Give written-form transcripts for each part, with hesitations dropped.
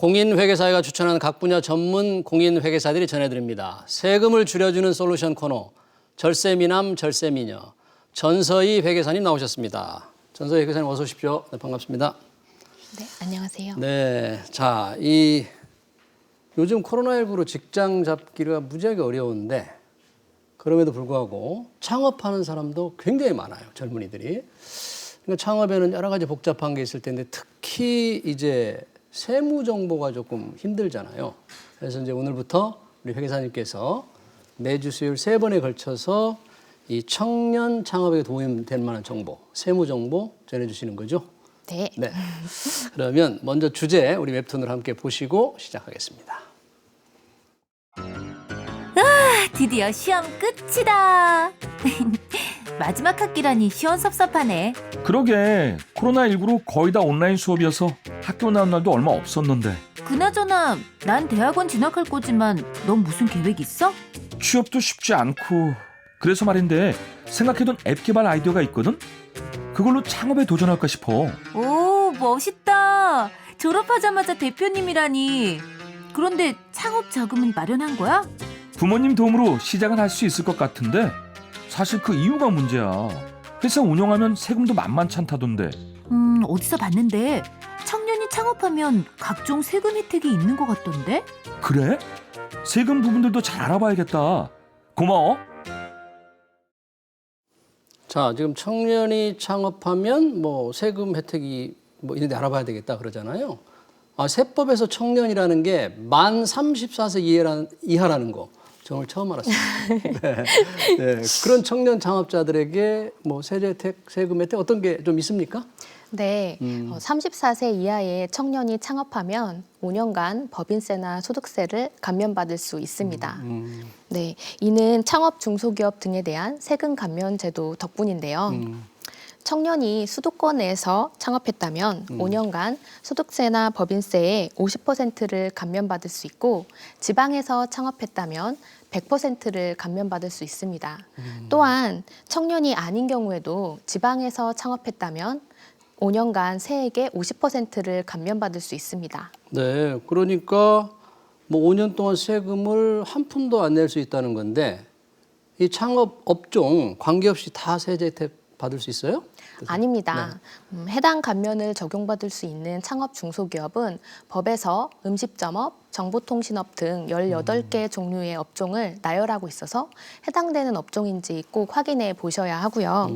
공인회계사회가 추천하는 각 분야 전문 공인회계사들이 전해드립니다. 세금을 줄여주는 솔루션 코너, 절세미남 절세미녀, 전서희 회계사님 나오셨습니다. 전서희 회계사님 어서 오십시오. 네, 반갑습니다. 네, 안녕하세요. 네, 자, 요즘 코로나19로 직장 잡기가 무지하게 어려운데 그럼에도 불구하고 창업하는 사람도 굉장히 많아요, 젊은이들이. 그러니까 창업에는 여러 가지 복잡한 게 있을 텐데 특히 이제 세무 정보가 조금 힘들잖아요. 그래서 이제 오늘부터 우리 회계사님께서 매주 수요일 3번에 걸쳐서 이 청년 창업에 도움이 될 만한 정보, 세무 정보 전해주시는 거죠? 네. 네. 그러면 먼저 주제 우리 웹툰을 함께 보시고 시작하겠습니다. 드디어 시험 끝이다. 마지막 학기라니 시원섭섭하네. 그러게 코로나19로 거의 다 온라인 수업이어서 학교 나온 날도 얼마 없었는데 그나저나 난 대학원 진학할 거지만 넌 무슨 계획 있어? 취업도 쉽지 않고 그래서 말인데 생각해둔 앱 개발 아이디어가 있거든? 그걸로 창업에 도전할까 싶어. 오, 멋있다. 졸업하자마자 대표님이라니. 그런데 창업 자금은 마련한 거야? 부모님 도움으로 시작은 할 수 있을 것 같은데 사실 그 이유가 문제야. 회사 운영하면 세금도 만만찮다던데. 어디서 봤는데 청년이 창업하면 각종 세금 혜택이 있는 것 같던데? 그래? 세금 부분들도 잘 알아봐야겠다. 고마워. 자, 지금 청년이 창업하면 뭐 세금 혜택이 뭐 있는데 알아봐야 되겠다 그러잖아요. 세법에서 청년이라는 게 만 34세 이하라는 거 정말 처음 알았습니다. 네. 네. 그런 청년 창업자들에게 뭐 세제 혜택, 세금 혜택 어떤 게 좀 있습니까? 네, 34세 이하의 청년이 창업하면 5년간 법인세나 소득세를 감면받을 수 있습니다. 네, 이는 창업 중소기업 등에 대한 세금 감면 제도 덕분인데요. 청년이 수도권에서 창업했다면 5년간 소득세나 법인세의 50%를 감면받을 수 있고 지방에서 창업했다면 100%를 감면받을 수 있습니다. 또한 청년이 아닌 경우에도 지방에서 창업했다면 5년간 세액의 50%를 감면받을 수 있습니다. 네, 그러니까 뭐 5년 동안 세금을 한 푼도 안 낼 수 있다는 건데 이 창업 업종 관계없이 다 세제 혜택 받을 수 있어요? 아닙니다. 해당 감면을 적용받을 수 있는 창업 중소기업은 법에서 음식점업, 정보통신업 등 18개 종류의 업종을 나열하고 있어서 해당되는 업종인지 꼭 확인해 보셔야 하고요.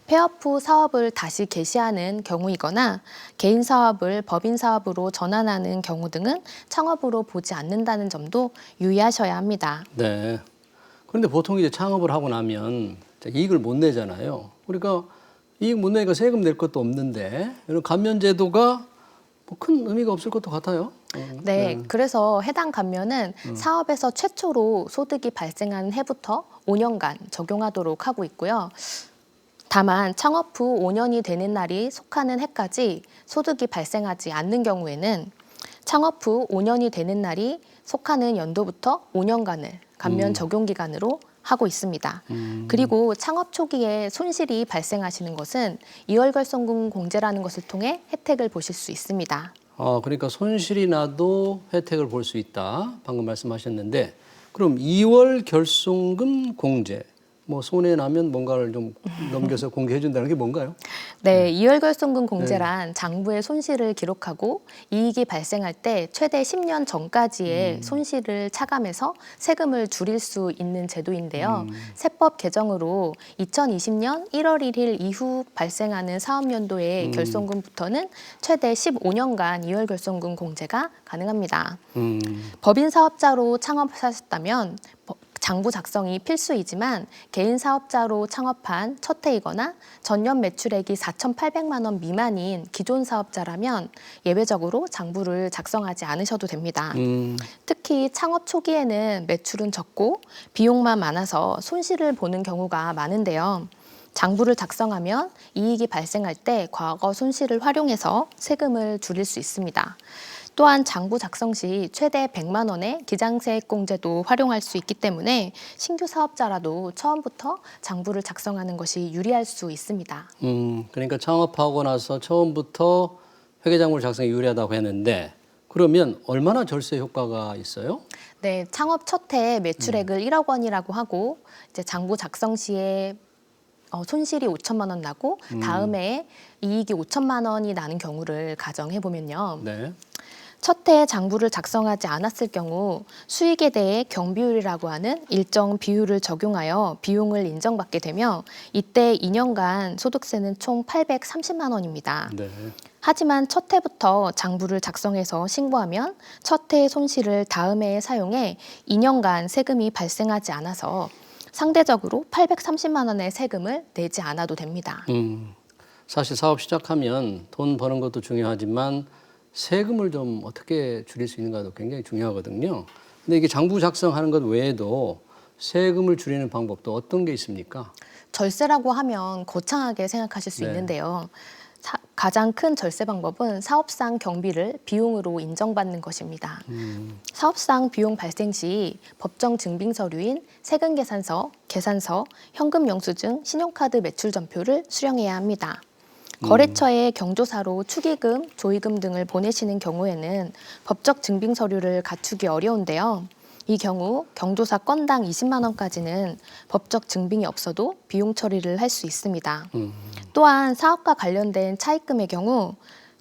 폐업 후 사업을 다시 개시하는 경우이거나 개인 사업을 법인 사업으로 전환하는 경우 등은 창업으로 보지 않는다는 점도 유의하셔야 합니다. 네. 그런데 보통 이제 창업을 하고 나면 이익을 못 내잖아요. 그러니까 이익 못 내니까 세금 낼 것도 없는데 이런 감면 제도가 뭐 큰 의미가 없을 것도 같아요. 네, 그래서 해당 감면은 사업에서 최초로 소득이 발생한 해부터 5년간 적용하도록 하고 있고요. 다만 창업 후 5년이 되는 날이 속하는 해까지 소득이 발생하지 않는 경우에는 창업 후 5년이 되는 날이 속하는 연도부터 5년간을 감면 적용 기간으로 하고 있습니다. 그리고 창업 초기에 손실이 발생하시는 것은 이월결손금 공제라는 것을 통해 혜택을 보실 수 있습니다. 그러니까 손실이 나도 혜택을 볼 수 있다. 방금 말씀하셨는데 그럼 2월 결손금 공제. 뭐 손해 나면 뭔가를 좀 넘겨서 공개해 준다는 게 뭔가요? 네, 이월결손금 공제란 장부의 손실을 기록하고 이익이 발생할 때 최대 10년 전까지의 손실을 차감해서 세금을 줄일 수 있는 제도인데요. 세법 개정으로 2020년 1월 1일 이후 발생하는 사업연도의 결손금부터는 최대 15년간 이월결손금 공제가 가능합니다. 법인 사업자로 창업하셨다면 장부 작성이 필수이지만 개인 사업자로 창업한 첫 해이거나 전년 매출액이 4,800만 원 미만인 기존 사업자라면 예외적으로 장부를 작성하지 않으셔도 됩니다. 특히 창업 초기에는 매출은 적고 비용만 많아서 손실을 보는 경우가 많은데요. 장부를 작성하면 이익이 발생할 때 과거 손실을 활용해서 세금을 줄일 수 있습니다. 또한 장부 작성 시 최대 100만 원의 기장세액 공제도 활용할 수 있기 때문에 신규 사업자라도 처음부터 장부를 작성하는 것이 유리할 수 있습니다. 그러니까 창업하고 나서 처음부터 회계장부를 작성이 유리하다고 했는데 그러면 얼마나 절세 효과가 있어요? 네, 창업 첫 해 매출액을 1억 원이라고 하고 이제 장부 작성 시에 손실이 5천만 원 나고 다음 해에 이익이 5천만 원이 나는 경우를 가정해 보면요. 네. 첫 해 장부를 작성하지 않았을 경우 수익에 대해 경비율이라고 하는 일정 비율을 적용하여 비용을 인정받게 되며 이때 2년간 소득세는 총 830만 원입니다. 네. 하지만 첫 해부터 장부를 작성해서 신고하면 첫 해의 손실을 다음 해에 사용해 2년간 세금이 발생하지 않아서 상대적으로 830만 원의 세금을 내지 않아도 됩니다. 사실 사업 시작하면 돈 버는 것도 중요하지만 세금을 좀 어떻게 줄일 수 있는가도 굉장히 중요하거든요. 근데 이게 장부 작성하는 것 외에도 세금을 줄이는 방법도 어떤 게 있습니까? 절세라고 하면 거창하게 생각하실 수 네. 있는데요. 가장 큰 절세 방법은 사업상 경비를 비용으로 인정받는 것입니다. 사업상 비용 발생 시 법정 증빙 서류인 세금계산서, 계산서, 현금 영수증, 신용카드 매출 전표를 수령해야 합니다. 거래처에 경조사로 축의금, 조의금 등을 보내시는 경우에는 법적 증빙 서류를 갖추기 어려운데요. 이 경우 경조사 건당 20만 원까지는 법적 증빙이 없어도 비용 처리를 할 수 있습니다. 또한 사업과 관련된 차입금의 경우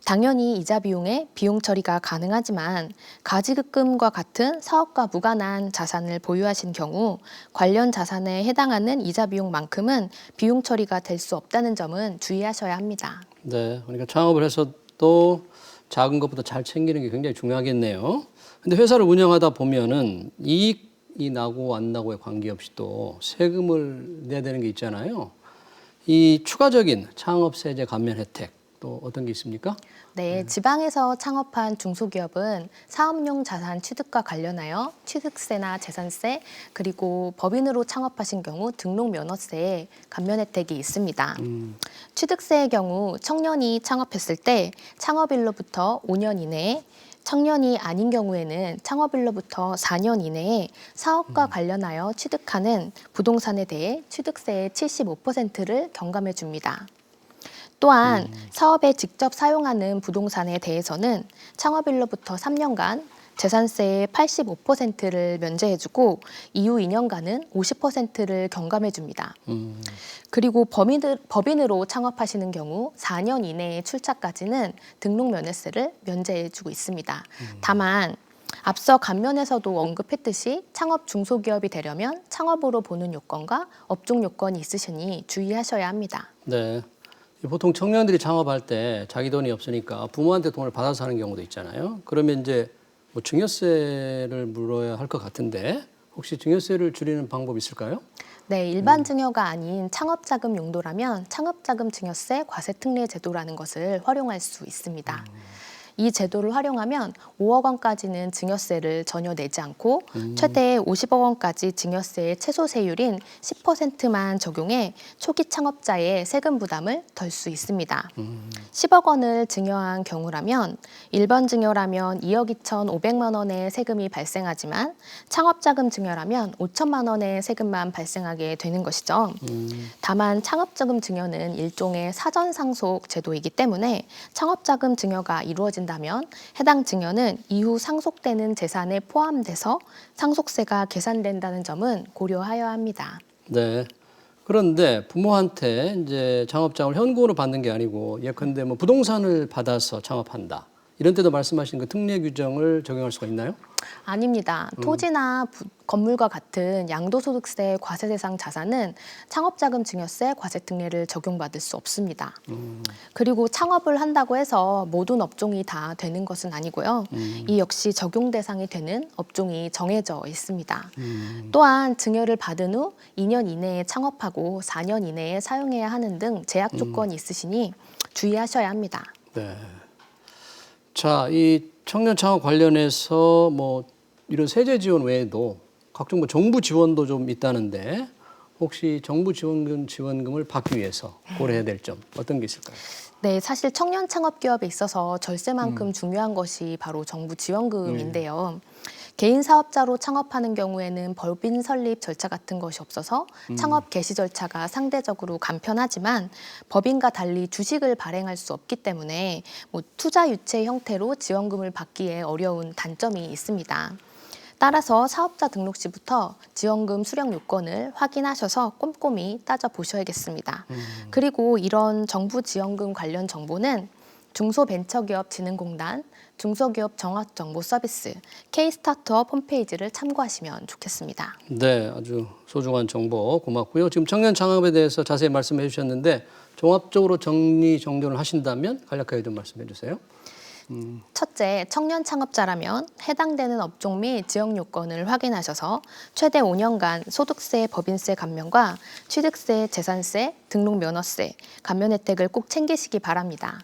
당연히 이자 비용에 비용 처리가 가능하지만 가지급금과 같은 사업과 무관한 자산을 보유하신 경우 관련 자산에 해당하는 이자 비용만큼은 비용 처리가 될 수 없다는 점은 주의하셔야 합니다. 네. 그러니까 창업을 해서 또 작은 것부터 잘 챙기는 게 굉장히 중요하겠네요. 근데 회사를 운영하다 보면은 이익이 나고 안 나고에 관계없이 또 세금을 내야 되는 게 있잖아요. 이 추가적인 창업세제 감면 혜택 또 어떤 게 있습니까? 네, 지방에서 창업한 중소기업은 사업용 자산 취득과 관련하여 취득세나 재산세 그리고 법인으로 창업하신 경우 등록 면허세에 감면 혜택이 있습니다. 취득세의 경우 청년이 창업했을 때 창업일로부터 5년 이내에 청년이 아닌 경우에는 창업일로부터 4년 이내에 사업과 관련하여 취득하는 부동산에 대해 취득세의 75%를 경감해 줍니다. 또한 사업에 직접 사용하는 부동산에 대해서는 창업일로부터 3년간 재산세의 85%를 면제해주고 이후 2년간은 50%를 경감해줍니다. 그리고 법인으로 창업하시는 경우 4년 이내의 출자까지는 등록 면허세를 면제해주고 있습니다. 다만 앞서 감면에서도 언급했듯이 창업 중소기업이 되려면 창업으로 보는 요건과 업종 요건이 있으시니 주의하셔야 합니다. 네. 보통 청년들이 창업할 때 자기 돈이 없으니까 부모한테 돈을 받아서 하는 경우도 있잖아요. 그러면 이제 뭐 증여세를 물어야 할 것 같은데 혹시 증여세를 줄이는 방법이 있을까요? 네, 일반 증여가 아닌 창업자금 용도라면 창업자금 증여세 과세특례 제도라는 것을 활용할 수 있습니다. 이 제도를 활용하면 5억 원까지는 증여세를 전혀 내지 않고 최대 50억 원까지 증여세의 최소 세율인 10%만 적용해 초기 창업자의 세금 부담을 덜 수 있습니다. 10억 원을 증여한 경우라면 일반 증여라면 2억 2,500만 원의 세금이 발생하지만 창업자금 증여라면 5천만 원의 세금만 발생하게 되는 것이죠. 다만 창업자금 증여는 일종의 사전상속 제도이기 때문에 창업자금 증여가 이루어진다면 해당 증여는 이후 상속되는 재산에 포함돼서 상속세가 계산된다는 점은 고려하여야 합니다. 네. 그런데 부모한테 이제 창업장을 현금으로 받는 게 아니고 예컨대 뭐 부동산을 받아서 창업한다. 이런 때도 말씀하신 그 특례 규정을 적용할 수가 있나요? 아닙니다. 토지나 건물과 같은 양도소득세 과세 대상 자산은 창업자금 증여세 과세특례를 적용받을 수 없습니다. 그리고 창업을 한다고 해서 모든 업종이 다 되는 것은 아니고요. 이 역시 적용 대상이 되는 업종이 정해져 있습니다. 또한 증여를 받은 후 2년 이내에 창업하고 4년 이내에 사용해야 하는 등 제약 조건이 있으시니 주의하셔야 합니다. 네. 자, 이 청년 창업 관련해서 뭐 이런 세제 지원 외에도 각종 뭐 정부 지원도 좀 있다는데 혹시 정부 지원금을 받기 위해서 고려해야 될 점 어떤 게 있을까요? 네, 사실 청년 창업 기업에 있어서 절세만큼 중요한 것이 바로 정부 지원금인데요. 개인 사업자로 창업하는 경우에는 법인 설립 절차 같은 것이 없어서 창업 개시 절차가 상대적으로 간편하지만 법인과 달리 주식을 발행할 수 없기 때문에 투자 유치 형태로 지원금을 받기에 어려운 단점이 있습니다. 따라서 사업자 등록 시부터 지원금 수령 요건을 확인하셔서 꼼꼼히 따져보셔야겠습니다. 그리고 이런 정부 지원금 관련 정보는 중소벤처기업진흥공단, 중소기업 종합정보서비스, K-스타트업 홈페이지를 참고하시면 좋겠습니다. 네, 아주 소중한 정보 고맙고요. 지금 청년 창업에 대해서 자세히 말씀해 주셨는데 종합적으로 정리정돈을 하신다면 간략하게 좀 말씀해 주세요. 첫째, 청년 창업자라면 해당되는 업종 및 지역 요건을 확인하셔서 최대 5년간 소득세, 법인세 감면과 취득세, 재산세, 등록 면허세, 감면 혜택을 꼭 챙기시기 바랍니다.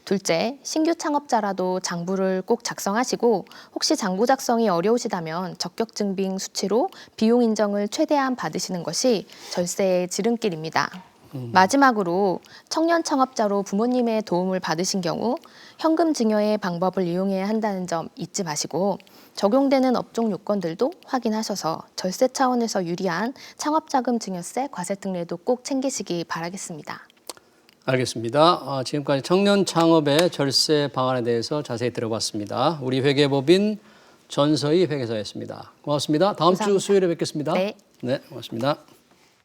둘째, 신규 창업자라도 장부를 꼭 작성하시고 혹시 장부 작성이 어려우시다면 적격 증빙 수치로 비용 인정을 최대한 받으시는 것이 절세의 지름길입니다. 마지막으로 청년 창업자로 부모님의 도움을 받으신 경우 현금 증여의 방법을 이용해야 한다는 점 잊지 마시고 적용되는 업종 요건들도 확인하셔서 절세 차원에서 유리한 창업자금 증여세 과세 특례도 꼭 챙기시기 바라겠습니다. 알겠습니다. 지금까지 청년 창업의 절세 방안에 대해서 자세히 들어봤습니다. 우리 회계법인 전서희 회계사였습니다. 고맙습니다. 다음 주 감사합니다. 수요일에 뵙겠습니다. 네. 네, 고맙습니다.